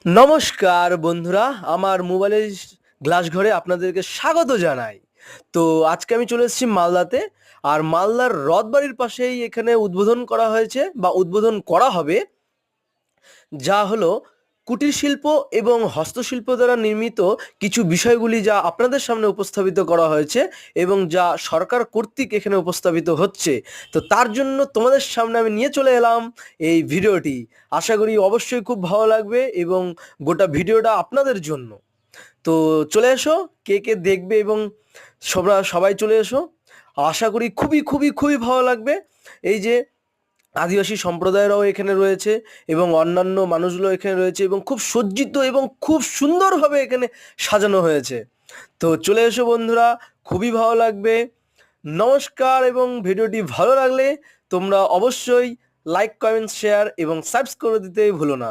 নমস্কার বন্ধুরা, আমার মোবাইলের গ্লাস ঘরে আপনাদেরকে স্বাগত জানাই। তো আজকে আমি চলে এসেছি মালদাতে। আর মালদার রথবাড়ির পাশেই এখানে উদ্বোধন করা হয়েছে বা উদ্বোধন করা হবে, যা হলো কুটির শিল্প এবং হস্তশিল্প দ্বারা নির্মিত কিছু বিষয়গুলি যা আপনাদের সামনে উপস্থাপিত করা হয়েছে এবং যা সরকার কর্তৃক এখানে উপস্থাপিত হচ্ছে। তো তার জন্য তোমাদের সামনে আমি নিয়ে চলে এলাম এই ভিডিওটি। আশা করি অবশ্যই খুব ভালো লাগবে এবং গোটা ভিডিওটা আপনাদের জন্য। তো চলে এসো, কে কে দেখবে এবং সবাই চলে এসো। আশা করি খুবই খুবই খুবই ভালো লাগবে। এই যে আদিবাসী সম্প্রদায়েরাও এখানে রয়েছে এবং অন্যান্য মানুষগুলো এখানে রয়েছে এবং খুব সজ্জিত এবং খুব সুন্দরভাবে এখানে সাজানো হয়েছে। তো চলে এসো বন্ধুরা, খুবই ভালো লাগবে। নমস্কার, এবং ভিডিওটি ভালো লাগলে তোমরা অবশ্যই লাইক, কমেন্ট, শেয়ার এবং সাবস্ক্রাইব করে দিতে ভুলো না।